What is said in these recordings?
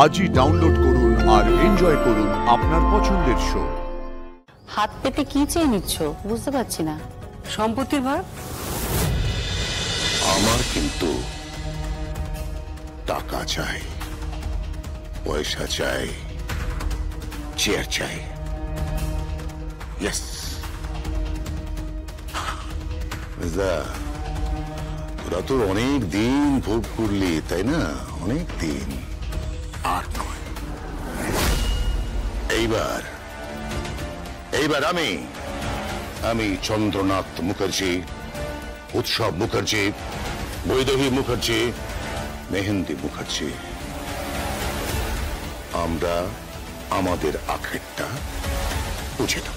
আজই ডাউনলোড করুন আর এনজয় করুন আপনার পছন্দের শো। হাত পেতে কি চেয়ে নিচ্ছ বুঝতে পারছি না। সম্পত্তির ভাগ? আমার কিন্তু টাকা চাই, পয়সা চাই, চেয়ার চাই। ইয়েস তোরা তো অনেক দিন ভোগ করলি, তাই না? অনেক দিন। আর নয়, এইবার আমি চন্দ্রনাথ মুখার্জি, উৎসব মুখার্জি, বৈদেহী মুখার্জি, মেহেন্দি মুখার্জি, আমরা আমাদের আখেরটা বুঝে দেব।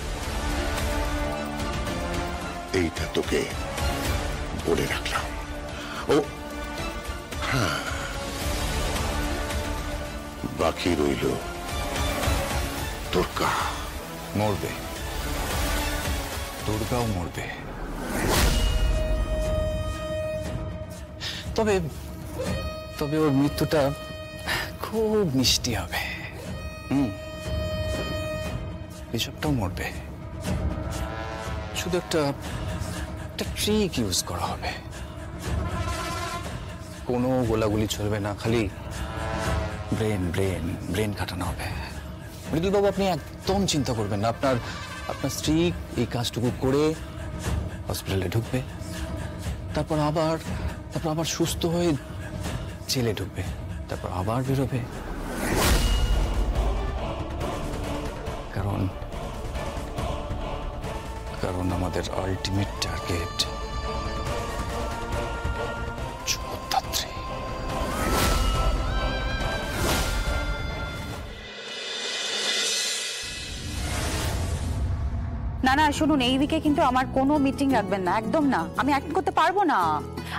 এইটা তোকে বলে রাখলাম। ও হ্যাঁ, বাকি রইল দুর্গা। মরবে, দুর্গাও মরবে। তবে তবে ওর মৃত্যুটা খুব মিষ্টি হবে। ঋষভটাও মরবে, শুধু একটা ট্রিক ইউজ করা হবে। কোনো গোলাগুলি চলবে না, খালি ব্রেন খাটানো হবে। মৃদুল বাবু, আপনি একদম চিন্তা করবেন না। আপনার স্ত্রী এই কাজটুকু করে হসপিটালে ঢুকবে, তারপর আবার সুস্থ হয়ে জেলে ঢুকবে, তারপর আবার বেরোবে। কারণ আমাদের আলটিমেট টার্গেট জগদ্ধাত্রী। না না শুনুন, এই উইকে কিন্তু আমার কোনো মিটিং রাখবেন না, একদম না। আমি অ্যাক্ট করতে পারবো না।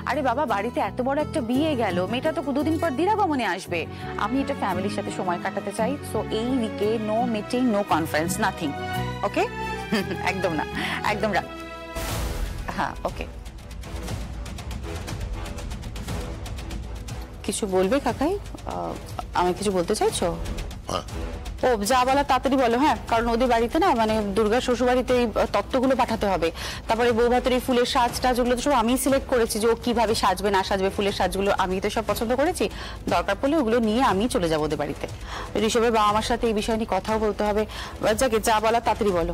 আরে বাবা, বাড়িতে এত বড় একটা বিয়ে গেল, মেয়েটা তো দুদিন পর দিরাগমনে আসবে। আমি এটা ফ্যামিলির সাথে সময় কাটাতে চাই। সো এই উইকে no meeting, no conference, nothing. Okay? একদম না, একদম হ্যাঁ, ওকে। কিছু বলবে কাকাই? আমি কিছু বলতে চাইছো? ও যা বলা তাড়াতাড়ি বলো। হ্যাঁ, কারণ ওদের বাড়িতে না, মানে দুর্গা শ্বশুর বাড়িতে এই তত্ত্বগুলো পাঠাতে হবে। তারপরে বউ ভাতের এই ফুলের সাজ টাজ, ওগুলো তো সব আমি সিলেক্ট করেছি যে ও কিভাবে সাজবে না সাজবে। ফুলের সাজগুলো আমি তো সব পছন্দ করেছি। দরকার পড়লে ওগুলো নিয়ে আমি চলে যাবো ওদের বাড়িতে। ঋষভের বাবা আমার সাথে এই বিষয় নিয়ে কথাও বলতে হবে। যাকে যা বলা তাড়াতাড়ি বলো।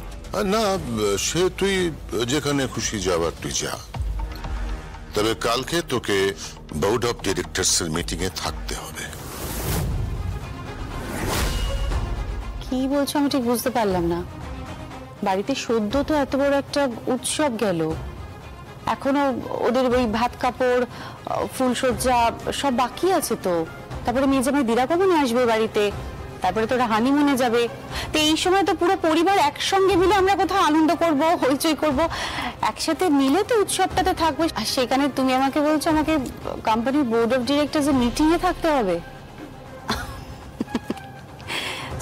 না, সে তুই যেখানে খুশি যাবার তুই যা। তবে কালকে তোকে বোর্ড অফ ডিরেক্টরস এর মিটিং এ থাকতে হবে। কি বলছো আমি ঠিক বুঝতে পারলাম না। বাড়িতে সদ্য তো এত বড় একটা উৎসব গেল, এখনো ওদের ওই ভাত কাপড়, ফুলসজ্জা সব বাকি আছে তো। তারপরে মেয়ে জামাই দিরাগমনে আসবে বাড়িতে, তারপরে তোরা হানিমুনে যাবে। তো এই সময় তো পুরো পরিবার একসঙ্গে মিলে আমরা কোথাও আনন্দ করব, হইচই করব, একসাথে মিলে তো উৎসবটাতে থাকবো। আর সেখানে তুমি আমাকে বলছো আমাকে কোম্পানির বোর্ড অফ ডিরেক্টরস এর মিটিং এ থাকতে হবে?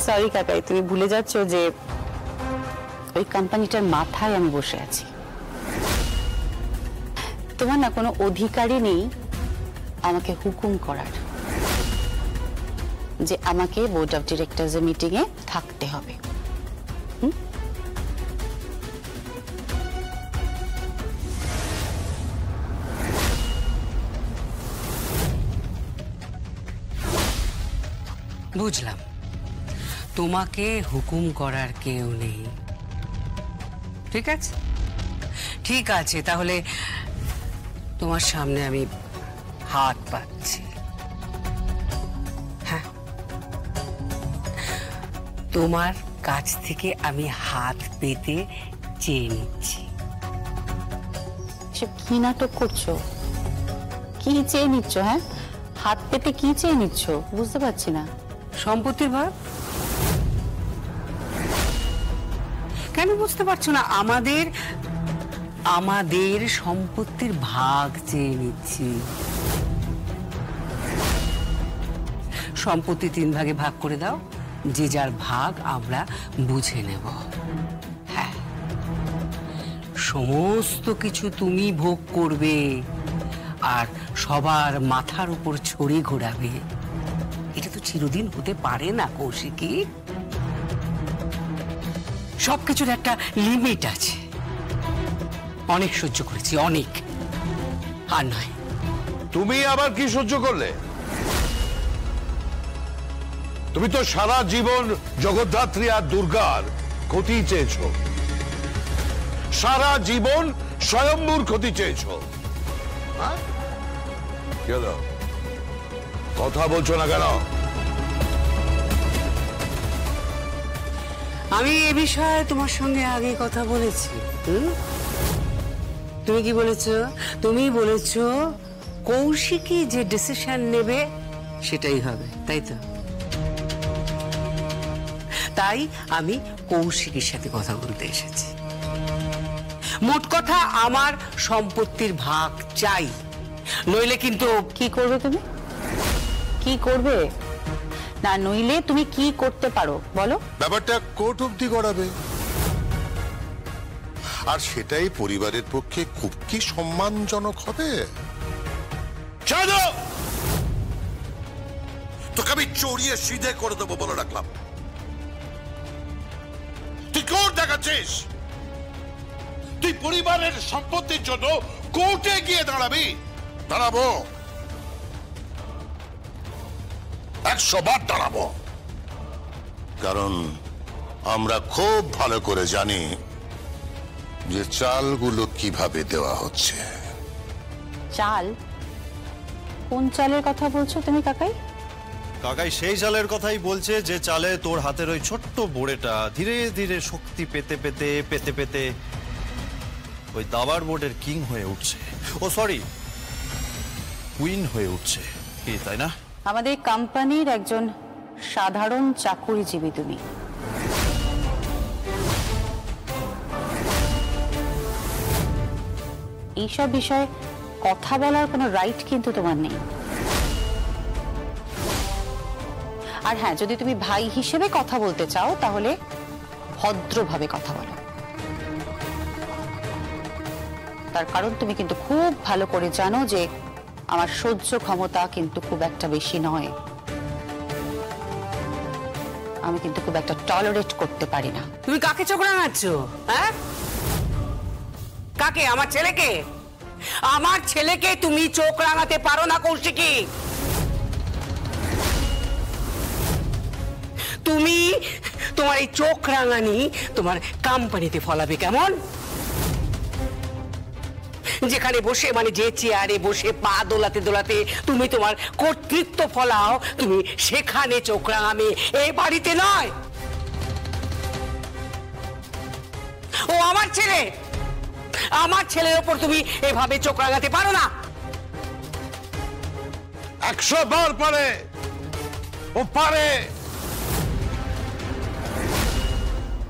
সরি কাকাই, তুমি ভুলে যাচ্ছ যে ওই কোম্পানিটার মাথায় আমি বসে আছি। তোমার না কোনো অধিকারই নেই আমাকে হুকুম করার যে আমাকে বোর্ড অফ ডিরেক্টরস এর মিটিং এ থাকতে হবে। বুঝলাম, তোমাকে হুকুম করার কেউ নেই। ঠিক আছে, তাহলে তোমার সামনে আমি হাত পাচ্ছি। হ্যাঁ, তোমার কাছ থেকে আমি হাত পেতে চেয়ে নিচ্ছি। সব কি নাটক করছো? কি চেয়ে নিচ্ছ? হ্যাঁ, হাত পেতে কি চেয়ে নিচ্ছ বুঝতে পারছি না। সম্পত্তির ভাগ? কেন বুঝতে পারছো না? আমাদের সম্পত্তির ভাগ চেয়ে নিচ্ছি। সম্পত্তি 3 ভাগে ভাগ করে দাও, যে যার ভাগ আমরা বুঝে নেব। হ্যাঁ, সমস্ত কিছু তুমি ভোগ করবে আর সবার মাথার উপর ছড়ি ঘোরাবে, এটা তো চিরদিন হতে পারে না কৌশিকী। সবকিছুর একটা লিমিট আছে। অনেক সহ্য করেছি, অনেক, আর নয়। তুমি আবার কি সহ্য করলে? তুমি তো সারা জীবন জগদ্ধাত্রী আর দুর্গার ক্ষতি চেয়েছো, সারা জীবন স্বয়ম্ভুর ক্ষতি চেয়েছো। কি হলো? কথা বলছো না কেন? আমি এ বিষয়ে তোমার সঙ্গে আগে কথা বলেছি। তুমি কি বলেছো? তুমি বলেছো কৌশিকী যে ডিসিশন নেবে সেটাই হবে, তাই তো? তাই আমি কৌশিকীর সাথে কথা বলতে এসেছি। মোট কথা, আমার সম্পত্তির ভাগ চাই, নইলে কিন্তু। কি করবে তুমি? কি করবে? না, নইলে তুমি কি করতে পারো বলো? ব্যাপারটা কোর্ট অবধি গড়াবে, আর সেটাই পরিবারের পক্ষে খুব কি সম্মানজনক হবে। তোকে আমি চড়িয়ে সিধে করে দেবো বলে রাখলাম। তুই কোর্ট দেখাচ্ছিস? তুই পরিবারের সম্পত্তির জন্য কোর্টে গিয়ে দাঁড়াবি? দাঁড়াবো, 100 বার দাঁড়াবো। কারণ আমরা খুব ভালো করে জানি যে চালগুলো কিভাবে দেওয়া হচ্ছে। চাল? কোন চালের কথা বলছো তুমি কাকাই? কাকাই সেই চালের কথাই বলছে যে চালে তোর হাতের ওই ছোট্ট বোড়েটা ধীরে ধীরে শক্তি পেতে পেতে পেতে পেতে ওই দাবার বোর্ডের কিং হয়ে উঠছে। ও সরি, কুইন হয়ে উঠছে, কি তাই না? আমাদের কোম্পানির একজন সাধারণ চাকুরিজীবী তুমি। এইসব বিষয়ে কথা বলার কোনো রাইট কিন্তু তোমার নেই। আর হ্যাঁ, যদি তুমি ভাই হিসেবে কথা বলতে চাও তাহলে ভদ্রভাবে কথা বলো। তার কারণ তুমি কিন্তু খুব ভালো করে জানো যে আমার সহ্য ক্ষমতা কিন্তু খুব একটা বেশি নয়। আমি কিন্তু খুব একটা টলারেট করতে পারি না। তুমি কাকে চোখ রাঙাচ্ছ? হ্যাঁ, কাকে? আমার ছেলেকে? আমার ছেলেকে তুমি চোখ রাঙাতে পারো না কৌশিকী। তুমি তোমার এই চোখ রাঙানি তোমার কোম্পানিতে ফলাবে কেমন? যেখানে বসে, মানে যে চেয়ারে বসে পা দোলাতে দোলাতে তুমি তোমার কর্তৃত্ব ফলাও, তুমি সেখানে চোখ রাঙাবে, এই বাড়িতে নয়। ও আমার ছেলে, আমার ছেলের ওপর তুমি এভাবে চোখ রাঙাতে পারো না। 100 বার পারে, ও পারে।